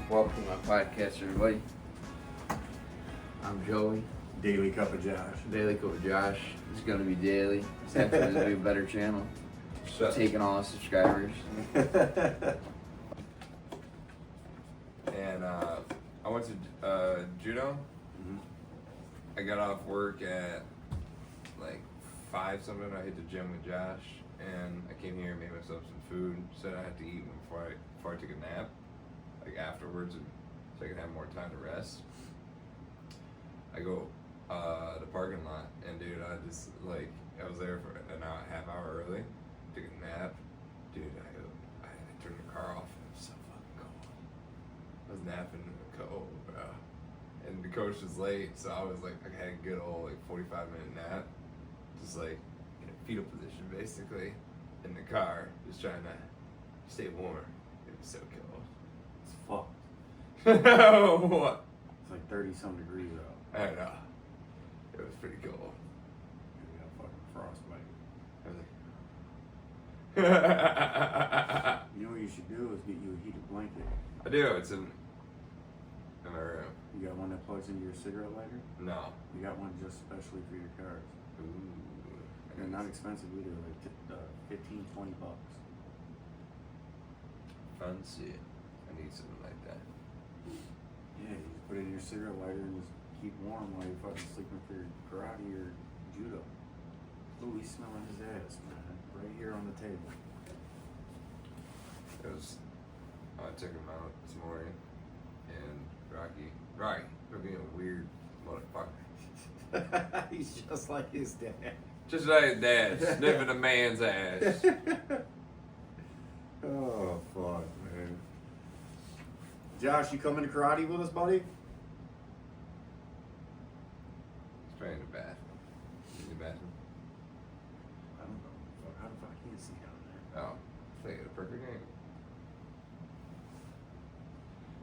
Welcome to my podcast, everybody. I'm Joey. Daily Cup of Josh. Daily Cup of Josh. It's gonna be daily. It's actually gonna be a better channel. Taking all the subscribers. And I went to judo. Mm-hmm. I got off work at like 5 something. I hit the gym with Josh, and I came here and made myself some food. Said I had to eat before I took a nap, like afterwards, so I could have more time to rest. I go the parking lot, and dude, I was there for an hour, half hour early. Took a nap, dude. I turned the car off. It was so fucking cold. I was napping in the cold, bro. And the coach was late, so I was like, I had a good old 45-minute nap, just like in a fetal position, basically, in the car, just trying to stay warm. It was so cold. It's fucked. What? It's like 30-some degrees out. I don't know. It was pretty cool. You got fucking frostbite. You know what you should do is get you a heated blanket. I do. It's in my room. You got one that plugs into your cigarette lighter? No. You got one just specially for your cars. Ooh. They're not expensive either, like 15, 20 bucks. Fancy. I need something like that. Yeah, you just put it in your cigarette lighter and just keep warm while you're fucking sleeping for your karate or judo. Ooh, he's smelling his ass, man. Right here on the table. It was. I took him out this morning, and Rocky, you're being a weird motherfucker. He's just like his dad. Just like his dad, sniffing a man's ass. Oh, fuck, man. Josh, you coming to karate with us, buddy? He's probably in the bathroom. In the bathroom. I don't know. Fuck, how the fuck can you see down there? Oh, play it a perfect game.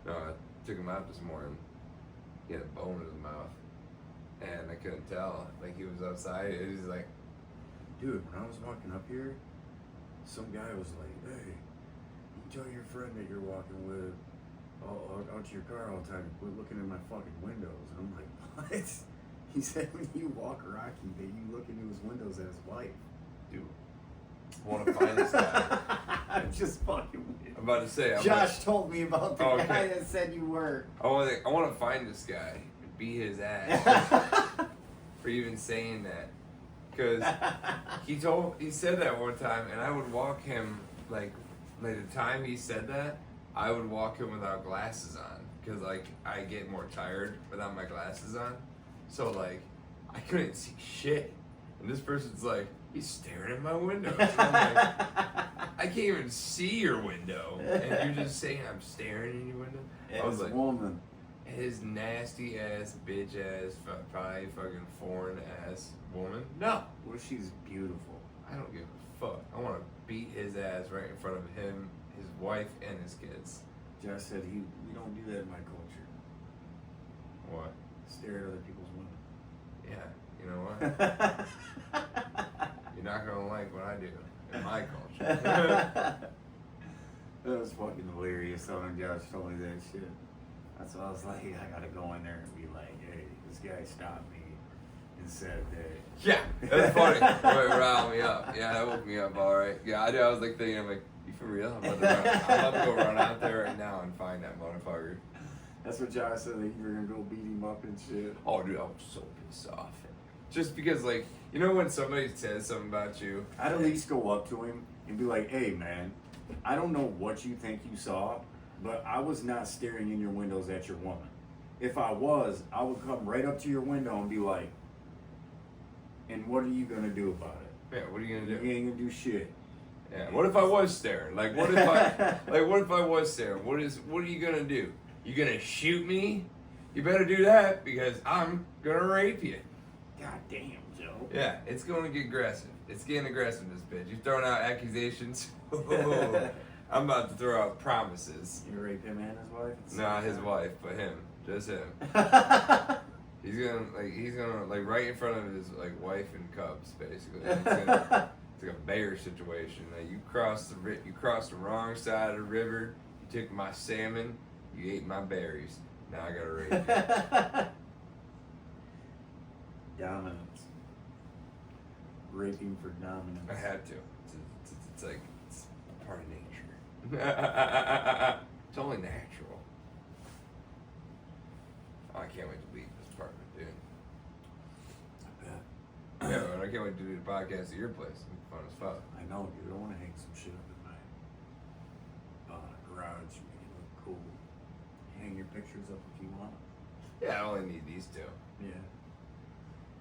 No, I took him out this morning. He had a bone in his mouth, and I couldn't tell. Like he was outside. It was like, Dude, when I was walking up here, some guy was like, hey, you tell your friend that you're walking with out to your car all the time, quit looking in my fucking windows. And I'm like, what? He said when you walk Rocky that you look into his windows at his wife. dude, I want to find this guy. I'm just fucking with I'm about to say, Josh told me about the Oh, guy okay. that said you were. I want to find this guy and beat his ass for even saying that, because he said that one time, and I would walk him like the time he said that, I would walk him without glasses on, because like I get more tired without my glasses on, so like I couldn't see shit, and this person's like, he's staring at my window. And I'm like, I can't even see your window, and you're just saying I'm staring in your window. I was like, woman. his nasty ass, bitch ass, probably fucking foreign ass woman. No, Well, she's beautiful. I don't give a fuck. I want to beat his ass right in front of him, his wife, and his kids. Josh said we don't do that in my culture. What? Stare at other people's women. Yeah, you know what? You're not gonna like what I do in my culture. That was fucking hilarious. When Josh told me that shit. That's why I was like, I gotta go in there and be like, hey, this guy stopped me and said that. Yeah, that's funny. It riled me up. Yeah, that woke me up. All right. Yeah, I did. I was like thinking, I'm like, you for real? I'm about to go run out there right now and find that motherfucker. That's what Josh said, that you were gonna go beat him up and shit. Oh, dude, I was so pissed off. Just because, like, you know when somebody says something about you? I'd at least go up to him and be like, hey, man, I don't know what you think you saw, but I was not staring in your windows at your woman. If I was, I would come right up to your window and be like, and what are you gonna do about it? Yeah, what are you gonna do? You ain't gonna do shit. Yeah, what if I was staring? Like, what if I was staring? What are you gonna do? You gonna shoot me? You better do that, because I'm gonna rape you. God damn, Joe. Yeah, it's going to get aggressive. It's getting aggressive, this bitch. You're throwing out accusations. I'm about to throw out promises. You rape him and his wife? Nah, his wife, but him. Just him. He's gonna right in front of his like wife and cubs, basically. It's like a bear situation. Like, you crossed the wrong side of the river. You took my salmon. You ate my berries. Now I gotta rape you. Dominance. Raping for dominance. I had to. It's like, it's part of nature. It's only natural. Oh, I can't wait to leave this apartment, dude. I bet. Yeah, and I can't wait to do the podcast at your place. It'll be fun as fuck. I know, dude. I want to hang some shit up in my garage, make it look cool. Hang your pictures up if you want. Yeah, I only need these two. Yeah.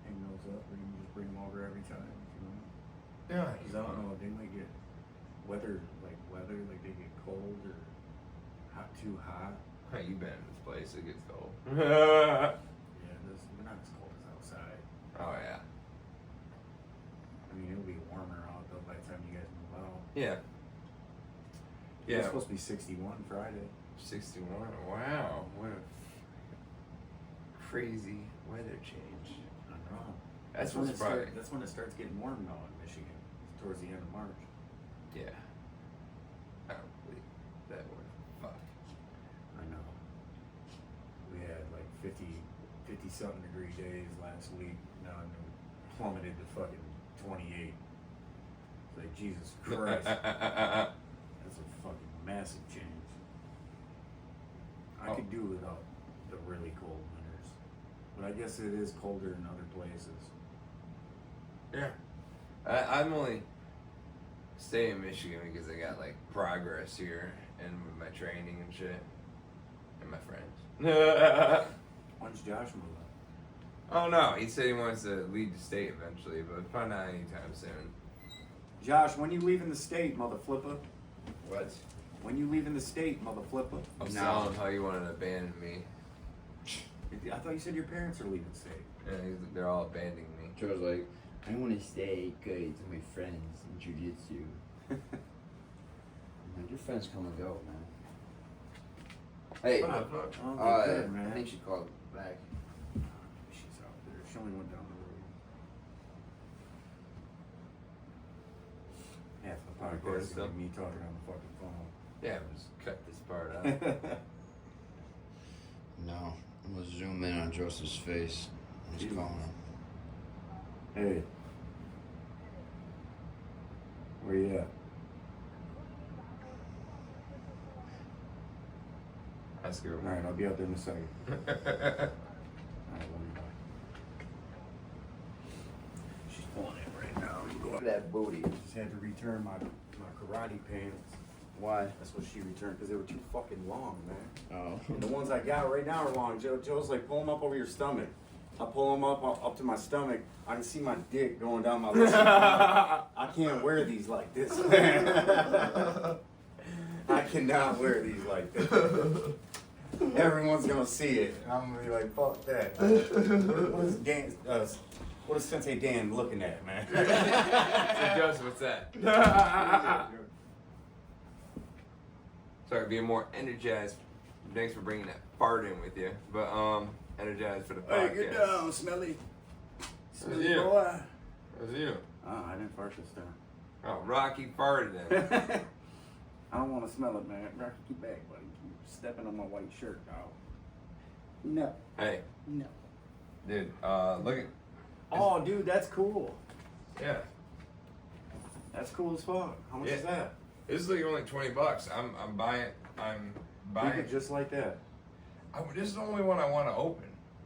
Hang those up, or you can just bring them over every time if you want. Yeah. Because I don't know, they might get weather, like they get cold or too hot. Hey, you been in this place, it gets cold. Yeah, we're not as cold as outside. Oh, yeah. I mean, it'll be warmer out though by the time you guys move out. Yeah. It's Yeah. supposed to be 61 Friday. 61. Wow. What a crazy weather change. I know. That's when what's probably. that's when it starts getting warm now in Michigan. It's towards the end of March. Yeah. I don't believe that word. Fuck. I know. We had like 50 something degree days last week. Now it plummeted to fucking 28. It's like, Jesus Christ. That's a fucking massive change. I could do without the really cold winters. But I guess it is colder in other places. Yeah. I'm only staying in Michigan because I got like progress here and with my training and shit. And my friends. When's Josh move up? Oh no, he said he wants to leave the state eventually, but probably not anytime soon. Josh, when you leaving the state, mother flipper? What? When you leaving the state, mother flipper? I was telling him how you wanted to abandon me. I thought you said your parents are leaving the state. Yeah, they're all abandoning me. Joe's like, I want to stay good to my friends in jiu-jitsu. I'm like, your friends come and go, man. Hey, Oh, good, man. I think she called back. She's out there. She only went down the road. Half the Recording podcast is still? me talking on the fucking phone. Yeah, just cut this part out. No, I'm gonna zoom in on Joseph's face. I'm just calling him. Hey. Where you at? Ask her. Alright, I'll be out there in a second. Alright, love you, bye. She's pulling it right now. Look at that booty. Just had to return my karate pants. Why? That's what she returned because they were too fucking long, man. Oh. And the ones I got right now are long. Joe's like, pull them up over your stomach. I pull them up to my stomach. I can see my dick going down my leg. I can't wear these like this, man. I cannot wear these like this. Everyone's gonna see it. And I'm gonna be like, fuck that. What is Sensei Dan looking at, man? So Joseph, what's that? Sorry, being more energized. Thanks for bringing that fart in with you. But energized for the podcast. Hey, get down, Smelly. Smelly you? boy. How's you? Oh, I didn't fart this time. Oh, Rocky farted in. I don't want to smell it, man. Rocky, keep back, buddy. Keep stepping on my white shirt, dog. No. Hey, No. dude, look at. Oh, dude, that's cool. Yeah. That's cool as fuck. How much is that? This is like only $20. I'm buying. Keep it just like that. This is the only one I want to open.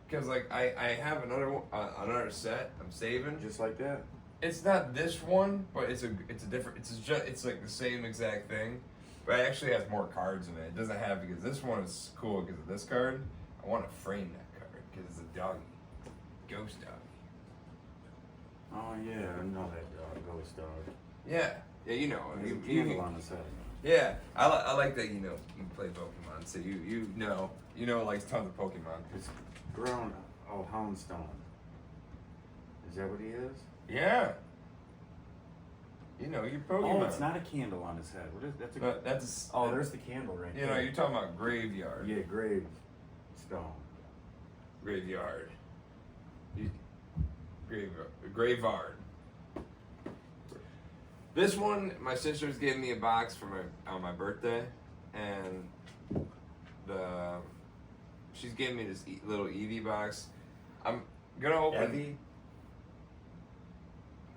Cause like I have another set I'm saving. Just like that. It's not this one, but it's a different. It's like the same exact thing, but it actually has more cards in it. It doesn't have because this one is cool because of this card. I want to frame that card because it's a doggy, ghost doggy. Oh yeah, I know that dog, ghost dog. Yeah, you know. There's a candle on his head. Yeah, I like that. You know, you play Pokemon, so you know like tons of Pokemon. It's grown. Oh, Houndstone. Is that what he is? Yeah. You know, your Pokemon. Oh, it's not a candle on his head. What is that's a? That's Oh, there's the candle right there. You know, you're talking about graveyard. Yeah, gravestone. Graveyard. Graveyard. This one, my sisters gave me a box for on my birthday, and she's giving me this little Eevee box. I'm gonna open Evie?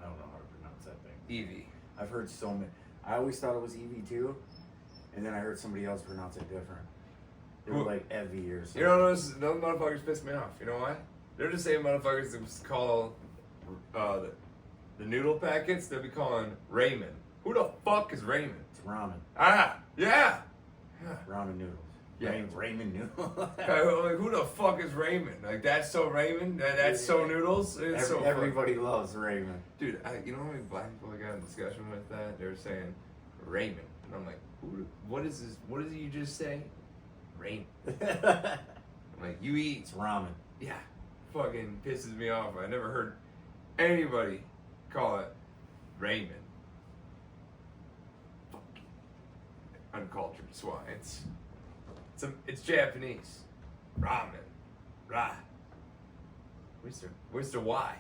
I don't know how to pronounce that thing. Eevee. I've heard so many. I always thought it was Evie too, and then I heard somebody else pronounce it different. They were like Evie or something. You know, those motherfuckers piss me off. You know why? They're the same motherfuckers that call the noodle packets. They'll be calling Raymen. Who the fuck is Raymen? It's ramen. Ah, yeah. Ramen noodles. Yeah. Ramen noodles. Like, who the fuck is Raymen? Like, that's so Ramen? That's so noodles? It's so everybody loves ramen. Dude, you know how many black people I got in discussion with that? They were saying Ramen. And I'm like, what is this? What did you just say? Ramen. I'm like, you eat. It's ramen. Yeah. Fucking pisses me off. I never heard anybody call it Ramen. Fucking uncultured swines. It's Japanese. Ramen. Ra. Where's the Y?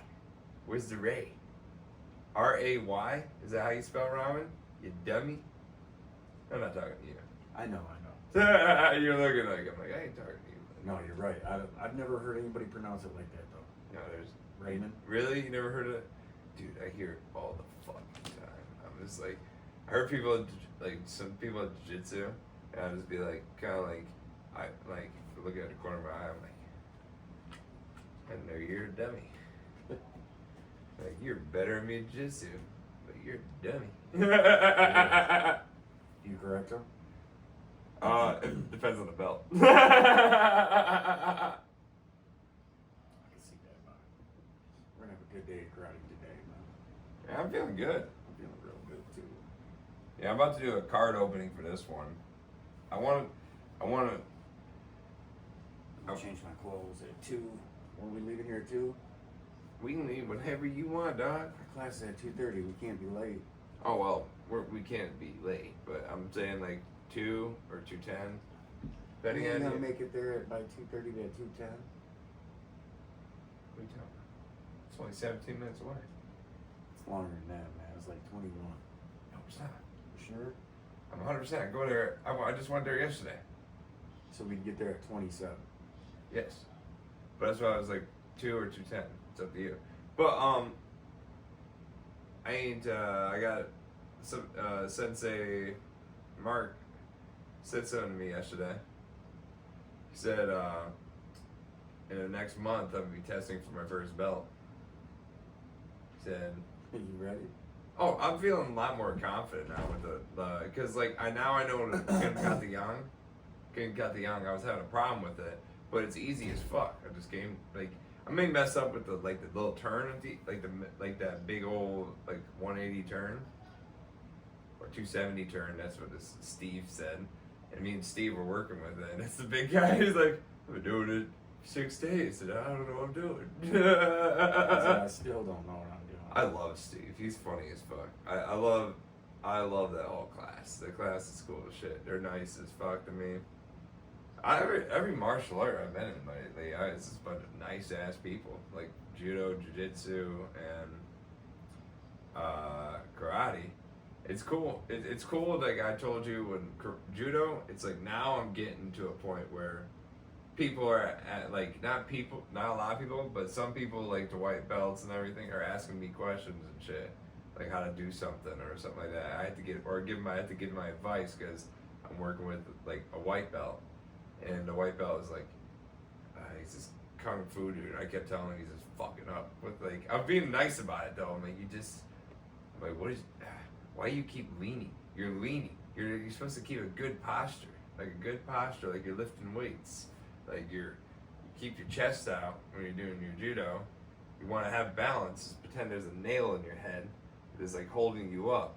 Where's the Ray? R-A-Y? Is that how you spell ramen? You dummy? I'm not talking to you. I know. You're looking like I'm like, I ain't talking to you. No, you're right. I've never heard anybody pronounce it like that though. No, there's Ramen. Really? You never heard of it? Dude, I hear it all the fucking time. I'm just like, I heard people like some people at jiu-jitsu, and I'll just be like, kind of like, I like looking at the corner of my eye. I'm like, I know you're a dummy. Like, you're better at me at jiu-jitsu, but you're a dummy. You correct him? It depends on the belt. I can see that, man. We're gonna have a good day of karate today, man. Yeah, I'm feeling good. I'm feeling real good too. Yeah, I'm about to do a card opening for this one. I want to. I'll change my clothes at 2. Are we leaving here at 2? We can leave whenever you want, dog. Our class is at 2:30. We can't be late. Oh well, we can't be late, but I'm saying like 2 or 2:10. Depending We're on gonna you. make it there by 2:30 to 2:10. What are you talking about? It's only 17 minutes away. It's longer than that, man. It's like 21. No, it's not. Sure. I'm 100%. Go there. I just went there yesterday. So we can get there at 27. Yes, but that's why I was like 2 or 2:10. It's up to you. But I ain't. I got some Sensei Mark said something to me yesterday. He said in the next month I'm gonna be testing for my first belt. He said, Are you ready? "Oh, I'm feeling a lot more confident now with the because like I know what Ken got the young. I was having a problem with it, but it's easy as fuck. I just came like I may mess up with the little turn at the like that big old like 180 turn or 270 turn. That's what Steve said. And me and Steve were working with it. And it's the big guy. He's like, I've been doing it 6 days, and I don't know what I'm doing. I still don't know what I'm doing. I love Steve. He's funny as fuck. I love that whole class. The class is cool as shit. They're nice as fuck to me. Every martial art I've been in lately, it's just a bunch of nice ass people like judo, jiu-jitsu, and karate. It's cool. It's cool. Like I told you, when judo, it's like now I'm getting to a point where people are at like not a lot of people, but some people like the white belts and everything are asking me questions and shit, like how to do something or something like that. I have to give my advice because I'm working with like a white belt. And the white belt is like, he's this kung fu dude. I kept telling him he's just fucking up with like, I'm being nice about it though. I'm like, why you keep leaning? You're leaning. You're supposed to keep a good posture, like you're lifting weights. Like you keep your chest out when you're doing your judo. You want to have balance. Just pretend there's a nail in your head that's like holding you up.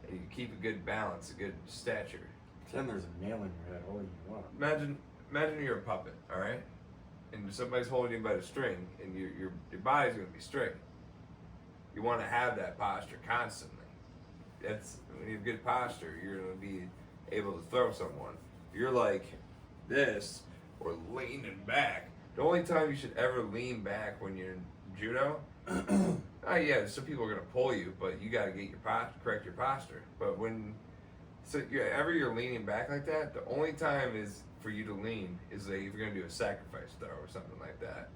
And you keep a good balance, a good stature. Pretend there's a nail in your head holding you up. Imagine you're a puppet, all right, and somebody's holding you by the string, and your body's gonna be straight. You want to have that posture constantly. That's when you have good posture, you're gonna be able to throw someone. If you're like this or leaning back, the only time you should ever lean back when you're in judo. Oh yeah, some people are gonna pull you, but you gotta get correct your posture. But when So you're leaning back like that, the only time is for you to lean is like if you're gonna do a sacrifice throw or something like that.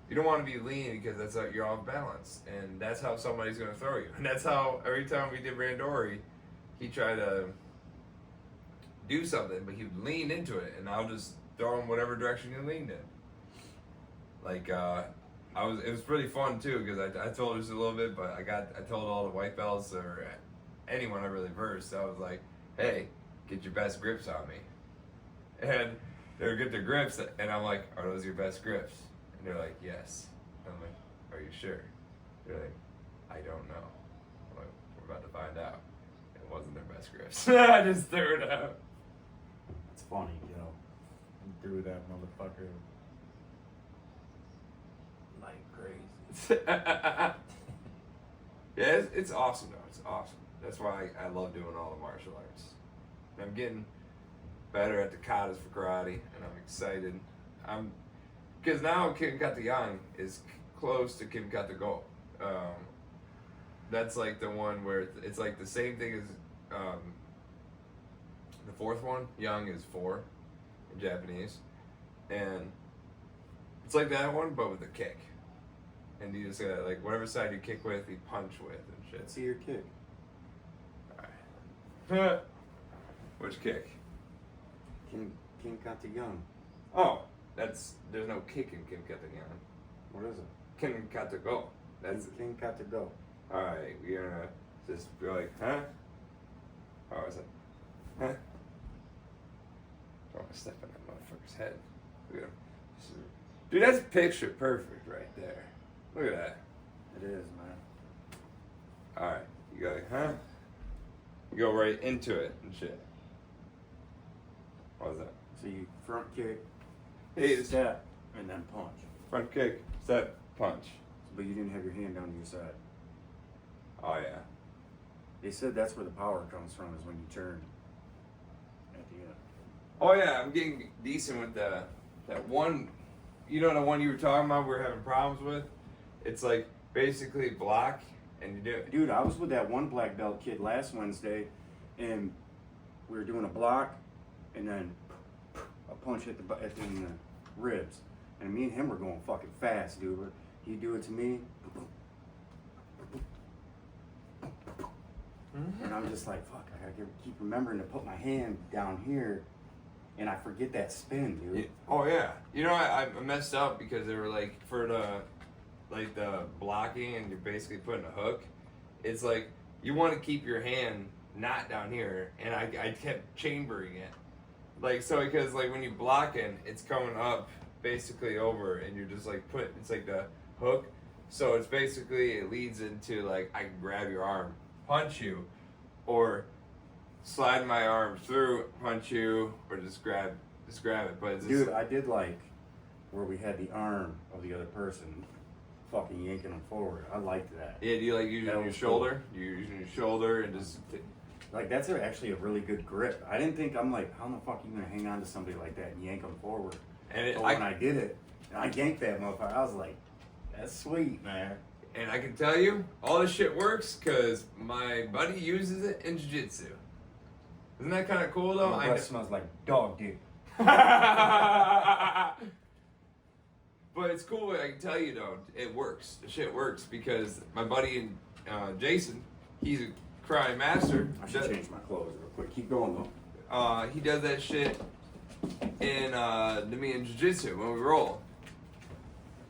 You don't want to be leaning because that's how you're off balance, and that's how somebody's gonna throw you. And that's how every time we did Randori, he tried to do something, but he would lean into it, and I'll just throw him whatever direction he leaned in. Like it was pretty fun too because I told just a little bit, but I told all the white belts or anyone I really versed, I was like, hey, get your best grips on me. And they would get their grips, and I'm like, are those your best grips? And they're like, yes. And I'm like, are you sure? They're like, I don't know. I'm like, we're about to find out. It wasn't their best grips. I just threw it out. It's funny, yo. You threw that motherfucker like crazy. Yeah, it's awesome though. It's awesome. That's why I love doing all the martial arts. And I'm getting better at the katas for karate, and I'm excited. Because now Kim Kata-Yang is close to Kim Kata-Go. That's like the one where it's like the same thing as the fourth one. Yang is 4 in Japanese, and it's like that one but with a kick. And you just gotta, like, whatever side you kick with, you punch with and shit. Let's see your kick. Alright. Which kick? King Kata-Yang. Oh, there's no kick in Kim Kata-Yang. What is it? Kim Kata-Go. That's King Kata-Go. Alright, we're gonna just be like, huh? How is it? Huh? Don't want to step on that motherfucker's head. Look at him. Dude, that's picture perfect right there. Look at that. It is, man. Alright, you go like, huh? You go right into it and shit. What was that? So you front kick, Hey, step, and then punch. front kick, step, punch. But you didn't have your hand down to your side. Oh yeah. They said that's where the power comes from, is when you turn at the end. Oh yeah, I'm getting decent with that one. You know the one you were talking about we're having problems with? It's like basically block and you do it. Dude, I was with that one black belt kid last Wednesday, and we were doing a block, and then a punch at the ribs. And me and him were going fucking fast, dude. He'd do it to me, and I'm just like, fuck, I gotta keep remembering to put my hand down here, and I forget that spin, dude. Oh yeah. You know I messed up because they were like for the blocking and you're basically putting a hook. It's like you want to keep your hand not down here, and I kept chambering it. Like so because like when you blocking, it's coming up basically over, and you're just like it's like the hook. So it's basically it leads into like I can grab your arm, punch you, or slide my arm through, punch you, or just grab it. But it's Dude, I did like where we had the arm of the other person fucking yanking them forward. I liked that. Yeah, do you like using your shoulder? You're using your shoulder and just like that's actually a really good grip. I didn't think, I'm like, how the fuck are you gonna hang on to somebody like that and yank them forward? and But when I did it, and I yanked that motherfucker, I was like, that's sweet, man. And I can tell you, all this shit works because my buddy uses it in jiu-jitsu. Isn't that kind of cool though? My breath smells like dog dick. But it's cool, I can tell you though, it works. The shit works because my buddy Jason, he's a karate master. I should change my clothes real quick. Keep going though. He does that shit in to me in jiu-jitsu when we roll.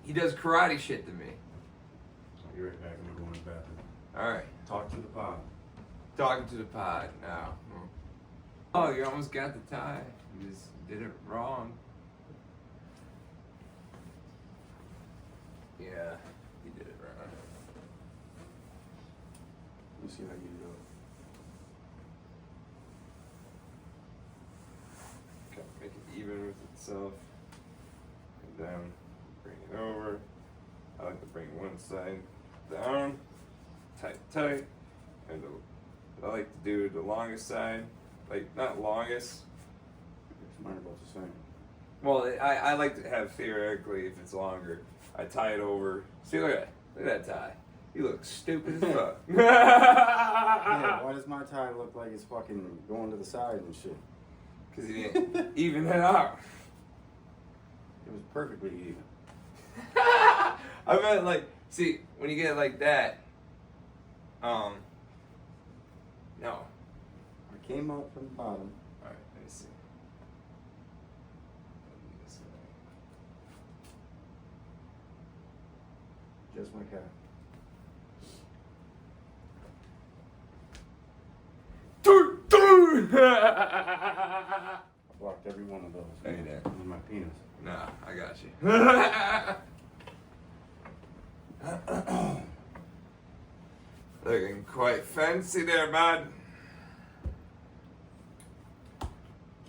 He does karate shit to me. I'll be right back. I'm gonna go in the bathroom. Alright. Talk to the pod. Talking to the pod now. Oh, you almost got the tie. You just did it wrong. Yeah, you did it wrong. Let me see how you do it. Okay, make it even with itself. And down, bring it over. I like to bring one side down, tight, and I like to do the longest side, like not longest. Mine are both the same. Well, I like to have theoretically if it's longer, I tie it over. See, look at that tie. You look stupid as fuck. Yeah, why does my tie look like it's fucking going to the side and shit? Because you didn't even it out. It was perfectly even. I meant like, see, when you get it like that, no. I came out from the bottom. Alright, let me see. Just my cat. I blocked every one of those. No, you didn't. With my penis. Nah, I got you. Looking quite fancy there, bud.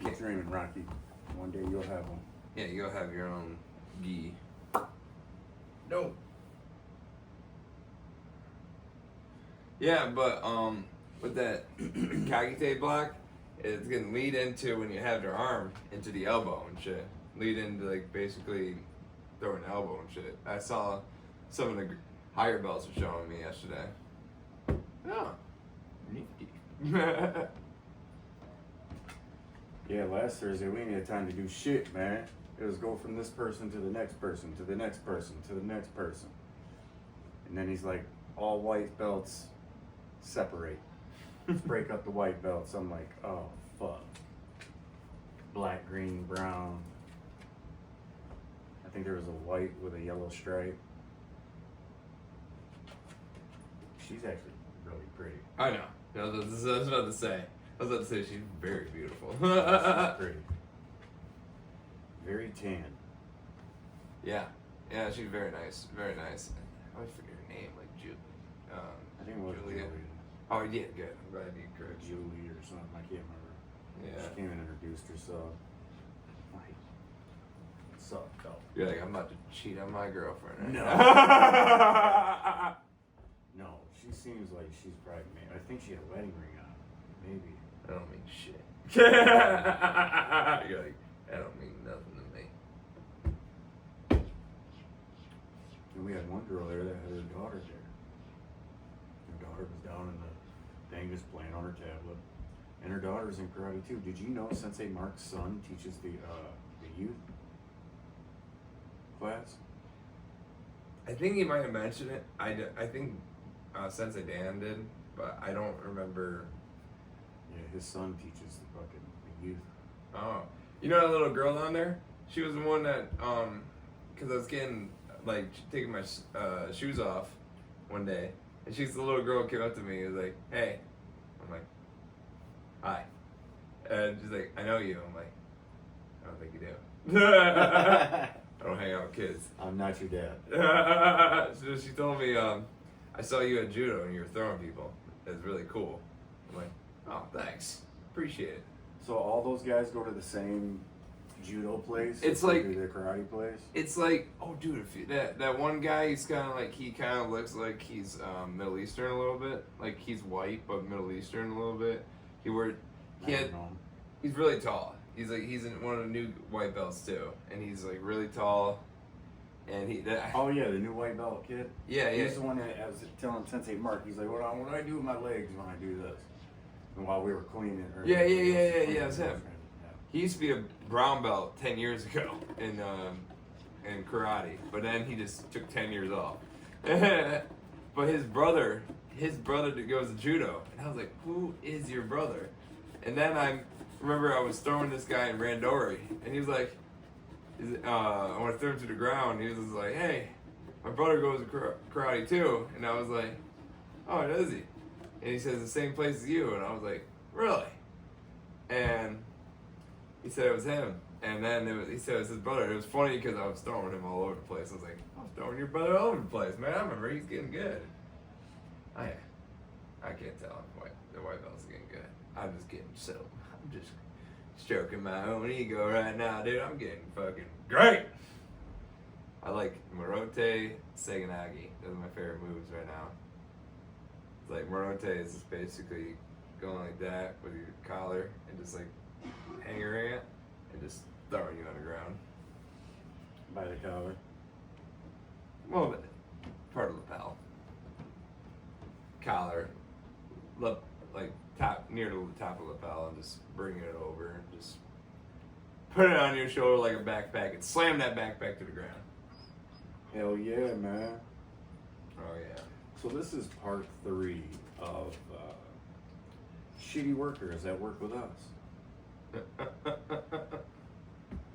Keep dreaming, Rocky. One day you'll have one. Yeah, you'll have your own gi. No. Yeah, but with that Kagite block, it's gonna lead into when you have your arm into the elbow and shit. Lead into like basically throwing the elbow and shit. I saw some of the higher belts were showing me yesterday. Oh, nifty. Yeah, last Thursday we ain't had time to do shit, man. It was go from this person to the next person, to the next person, to the next person. And then he's like, all white belts separate. Let's break up the white belts. I'm like, oh, fuck. Black, green, brown. I think there was a white with a yellow stripe. She's actually really pretty. I know. No, I was about to say. I was about to say she's very beautiful. She's pretty. Very tan. Yeah, yeah, she's very nice, very nice. I always forget her name, like I think it was Julia. Julie. Oh, yeah, good. I'm glad you Or correct. Julie or something. I can't remember. Yeah. She came and introduced herself. Like, what's up, though? You're like, I'm about to cheat on my girlfriend. Right No. now. No, she seems like she's probably made. I think she had a wedding ring on. Maybe. I don't mean shit. You're like, that don't mean nothing to me. And we had one girl there that had her daughter there. Her daughter was down in the thing just playing on her tablet. And her daughter's in karate too. Did you know Sensei Mark's son teaches the youth class? I think he might have mentioned it. I think Sensei Dan did, but I don't remember. Yeah, his son teaches the youth. Oh, you know that little girl down there? She was the one that, cause I was getting like taking my shoes off one day, and she's the little girl who came up to me and was like, "Hey," I'm like, "Hi," and she's like, "I know you." I'm like, "I don't think you do." I don't hang out with kids. I'm not your dad. So she told me, I saw you at judo and you were throwing people. It's really cool. I'm like, oh, thanks. Appreciate it. So all those guys go to the same judo place? It's Or like- do the karate place? It's like, oh, dude, if you, that one guy, he's kind of like, he kind of looks like he's Middle Eastern a little bit. Like he's white, but Middle Eastern a little bit. I don't know. He's really tall. He's in one of the new white belts too, and he's like really tall, and Oh yeah, the new white belt kid. yeah. He's the one that I was telling Sensei Mark. He's like, what do I do with my legs when I do this? And while we were cleaning. Yeah, it's him. Yeah. He used to be a brown belt 10 years ago in karate, but then he just took 10 years off. But his brother goes to judo, and I was like, who is your brother? And then I remember I was throwing this guy in Randori, and he was like, I want to throw him to the ground. He was just like, hey, my brother goes to karate too. And I was like, oh, does he? And he says the same place as you. And I was like, really? And he said it was him. And then he said it was his brother. It was funny because I was throwing him all over the place. I was like, I'm throwing your brother all over the place, man. I remember he's getting good. I can't tell if the white belt's getting good. I'm just getting I'm just stroking my own ego right now, dude. I'm getting fucking great. I like Morote Seganagi. Those are my favorite moves right now. It's like Morote is just basically going like that with your collar and just like hanging it and just throwing you on the ground. By the collar. Well, part of the lapel. collar, like top near to the top of the lapel, and just bring it over and just put it on your shoulder like a backpack and slam that backpack to the ground. Hell yeah, man. Oh yeah. So this is part 3 of shitty workers that work with us. Do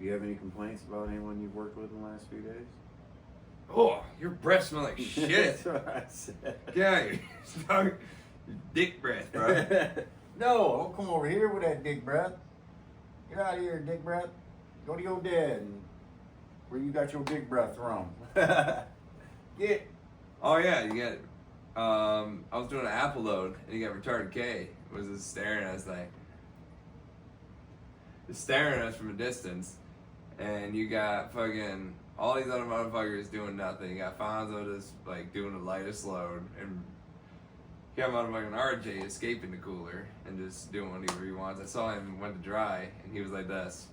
you have any complaints about anyone you've worked with in the last few days? Oh, your breath smells like shit. That's what I said. Yeah, your dick breath, bro. No, don't come over here with that dick breath. Get out of here, dick breath. Go to your dad and where you got your dick breath from. Get. Oh yeah, you got. I was doing an Apple load and you got retarded K was just staring at us just staring at us from a distance, and you got fucking all these other motherfuckers doing nothing. You got Fonzo just like doing the lightest load, and you got motherfucking RJ escaping the cooler and just doing whatever he wants. I saw him went to dry and he was like this.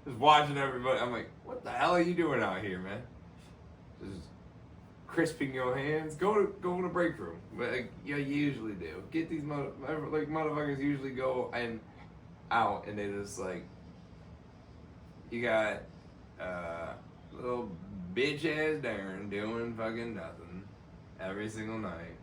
Just watching everybody. I'm like, what the hell are you doing out here, man? Just crisping your hands. Go in the break room. Like you usually do. Get these motherfuckers usually go and out, and they just like. You got little bitch ass Darren doing fucking nothing every single night.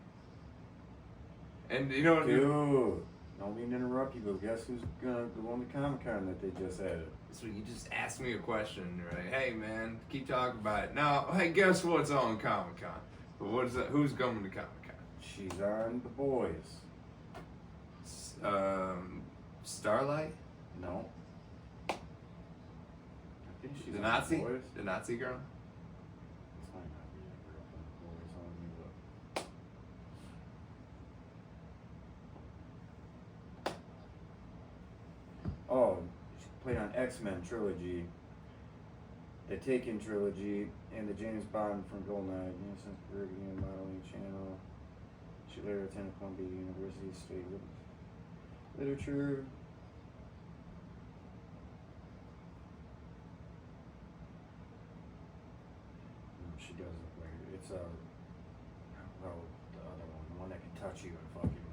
And you know what? Dude, don't mean to interrupt you, but guess who's gonna go on the Comic-Con that they just had? So you just asked me a question, right? Hey man, keep talking about it. Now, hey, guess what's on Comic-Con? But what is that? Who's coming to Comic-Con? She's on The Boys. Starlight? No. I think she's The on Nazi? The Boys. The Nazi girl? This might not be a girl from The Boys. Let me look. Oh, she played on X-Men trilogy, the Taken trilogy, and the James Bond from Goldeneye, Innocent Caribbean Modeling Channel. She later attended Columbia University State Literature. She does look like it. It's well, the other one, the one that can touch you and fucking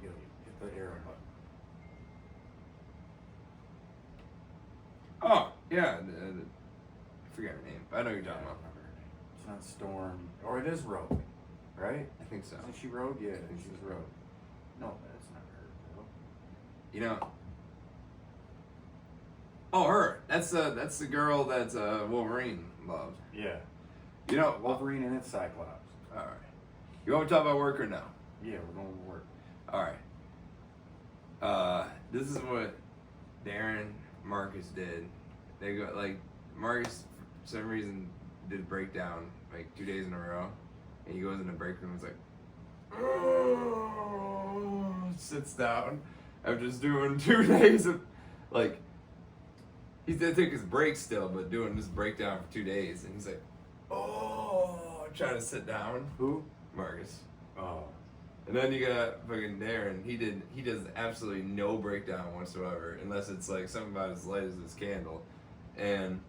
you know, hit the arrow button. Oh, yeah. I forgot her name. I know who you're talking I about. don't remember her name. It's not Storm, or it is Rogue, right? I think so. Isn't she Rogue? Yeah, I think she's so. Rogue. No, that's not her. Though. You know. Oh, her. That's the girl that Wolverine loved. Yeah, You know. Wolverine and its Cyclops. All right. You want to talk about work or no? Yeah, we're going to work. All right. This is what Darren Marcus did. They go like Marcus for some reason did a breakdown like 2 days in a row, and he goes in the break room and is like, sits down after just doing 2 days of like. He took his break still, but doing this breakdown for 2 days, and he's like, trying to sit down. Who? Marcus. Oh. And then you got fucking Darren. He does absolutely no breakdown whatsoever, unless it's like something about as light as this candle. And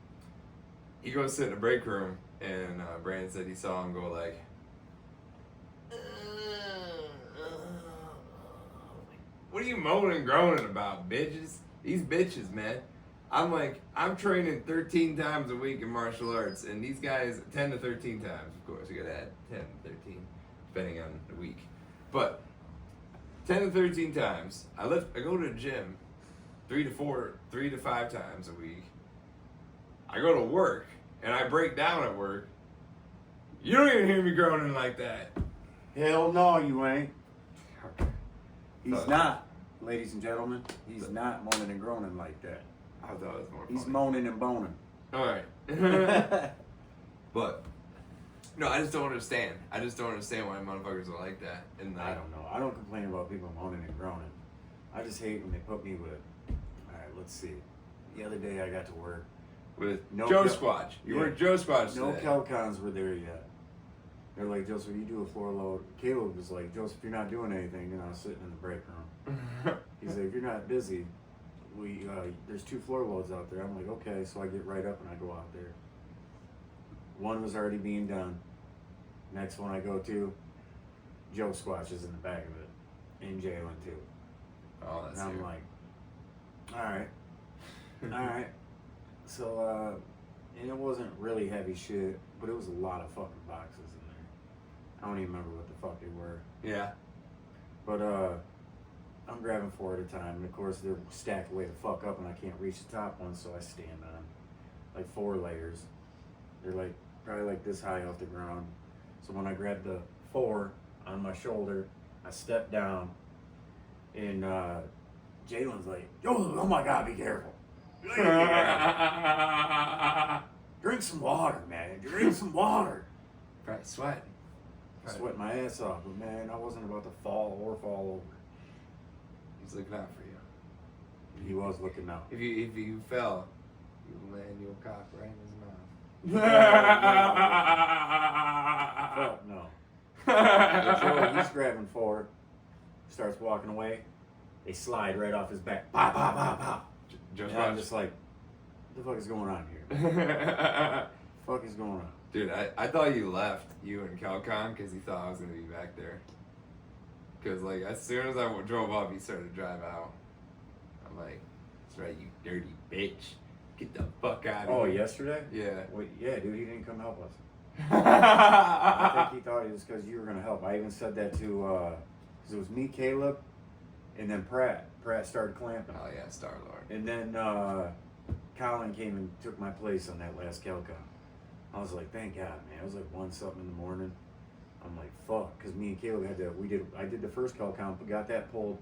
he goes sit in the break room, and Brandon said he saw him go like, what are you moaning and groaning about, bitches? These bitches, man. I'm training 13 times a week in martial arts, and these guys 10 to 13 times, of course. You gotta add 10 to 13, depending on the week. But 10 to 13 times. I go to the gym 3 to 5 times a week. I go to work, and I break down at work. You don't even hear me groaning like that. Hell no, you ain't. Okay. He's not, ladies and gentlemen. He's not moaning and groaning like that. I thought it was more He's funny. moaning and boning. All right. But no, I just don't understand. I just don't understand why motherfuckers are like that. And I don't know. I don't complain about people moaning and groaning. I just hate when they put me with. All right, let's see. The other day I got to work. with No Joe Kel- Squatch. You yeah. were Joe Squatch No today. Kelcons were there yet. They're like, Joseph, you do a floor load. Caleb was like, Joseph, you're not doing anything. You know, I was sitting in the break room. He's like, if you're not busy, there's 2 floor loads out there. I'm like, okay. So I get right up and I go out there. One was already being done. Next one I go to, Joe Squatch is in the back of it, and Jalen too. Oh, that's And I'm here. like, all right. So, and it wasn't really heavy shit, but it was a lot of fucking boxes in there. I don't even remember what the fuck they were. Yeah. But I'm grabbing 4 at a time, and of course they're stacked way the fuck up, and I can't reach the top one, so I stand on like 4 layers. They're like probably like this high off the ground. So when I grab the 4 on my shoulder, I step down, and Jalen's like, oh my God, be careful. Drink some water, man. Drink some water. Probably sweating. I sweat my ass off, but man, I wasn't about to fall over. He's looking out for you. He was looking out. If you fell, you land your cock right in his mouth. Fuck no. But Joe, he's grabbing 4, starts walking away. They slide right off his back. Pop, pop, pop, pop. Just And I'm watch. just like, what the fuck is going on here? Fuck is going on? Dude, I thought you left, you and Calcon, because he thought I was going to be back there. Because, like, as soon as I drove up, he started to drive out. I'm like, that's right, you dirty bitch. Get the fuck out of Oh, here. yesterday? Yeah. Wait, yeah, dude, he didn't come help us. I think he thought it was because you were going to help. I even said that to, because it was me, Caleb, and then Pratt. Pratt started clamping. Oh, yeah, Star-Lord. And then Colin came and took my place on that last Calcon. I was like, thank God, man. It was like 1-something in the morning. I'm like, fuck, because me and Caleb had to, I did the first Calcon, but got that pulled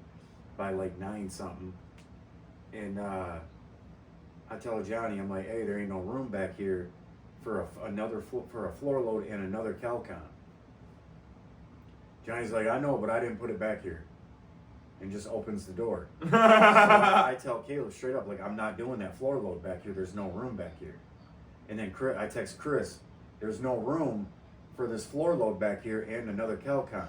by like 9-something. And I tell Johnny, I'm like, hey, there ain't no room back here for a floor load and another Calcon. Johnny's like, I know, but I didn't put it back here. And just opens the door. So I tell Caleb straight up, like, I'm not doing that floor load back here. There's no room back here. And then I text Chris, there's no room for this floor load back here and another Calcon.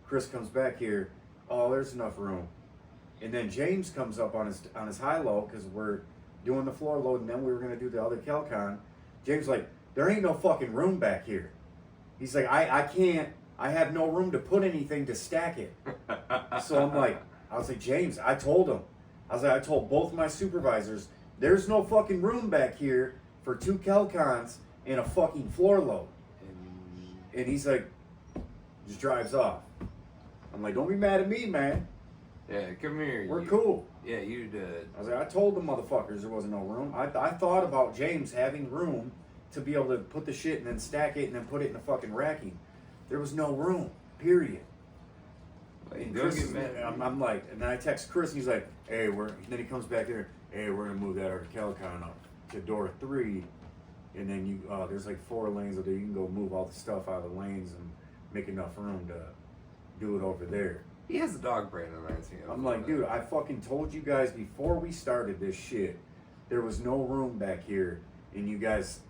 Chris comes back here, oh, there's enough room. And then James comes up on his high-low, because we're doing the floor load, and then we were going to do the other Calcon. James like, there ain't no fucking room back here. He's like, I have no room to put anything to stack it. So I'm like, I was like, James, I told both my supervisors, there's no fucking room back here for 2 Calcons and a fucking floor load. And he's like, just drives off. I'm like, don't be mad at me, man. Yeah, come here. We're cool. Yeah, you did. I was like, I told the motherfuckers there wasn't no room. I thought about James having room to be able to put the shit and then stack it and then put it in the fucking racking. There was no room, period. And Don't Chris, get mad. I'm like, and then I text Chris and he's like, hey, then he comes back there, hey, we're gonna move that other Calcon up to door 3, and then there's like 4 lanes over there. You can go move all the stuff out of the lanes and make enough room to do it over there. He has a dog brain in that. I'm like, dude, I fucking told you guys before we started this shit, there was no room back here, and you guys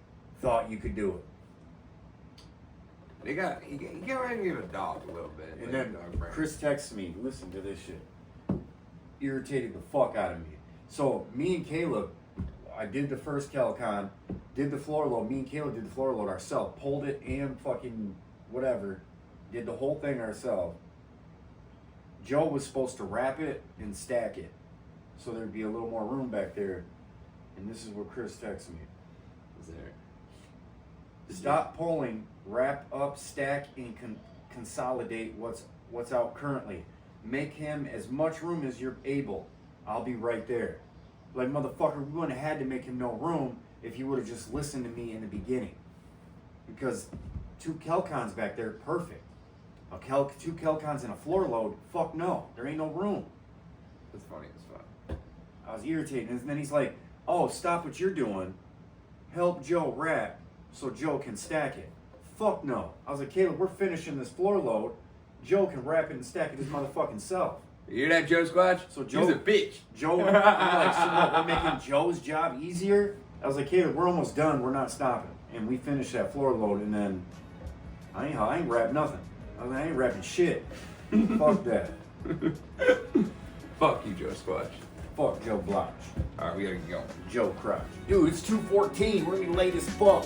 thought you could do it. He got ready to give a dog a little bit. And like then dog brain. Chris texts me, listen to this shit. Irritated the fuck out of me. So me and Caleb, I did the first Calcon, did the floor load. Me and Caleb did the floor load ourselves. Pulled it and fucking whatever. Did the whole thing ourselves. Joe was supposed to wrap it and stack it. So there'd be a little more room back there. And this is what Chris texted me. Is there? Stop pulling, wrap up, stack, and consolidate what's out currently. Make him as much room as you're able. I'll be right there. Like, motherfucker, we wouldn't have had to make him no room if you would have just listened to me in the beginning. Because 2 Calcons back there, perfect. 2 Calcons and a floor load, fuck no. There ain't no room. That's funny as fuck. I was irritated. And then he's like, oh, stop what you're doing. Help Joe wrap so Joe can stack it. Fuck no. I was like, Caleb, we're finishing this floor load. Joe can wrap it and stack it his motherfucking self. You hear that, Joe Squatch? So Joe- He's a bitch. Joe, I'm like, so what, we're making Joe's job easier? I was like, Caleb, we're almost done. We're not stopping. And we finished that floor load, and then I ain't wrapped nothing. I ain't wrapping shit. Fuck that. Fuck you, Joe Squatch. Fuck Joe Blotch. Alright, we gotta get going. Joe Crotch. Dude, it's 2:14. We're gonna be late as fuck.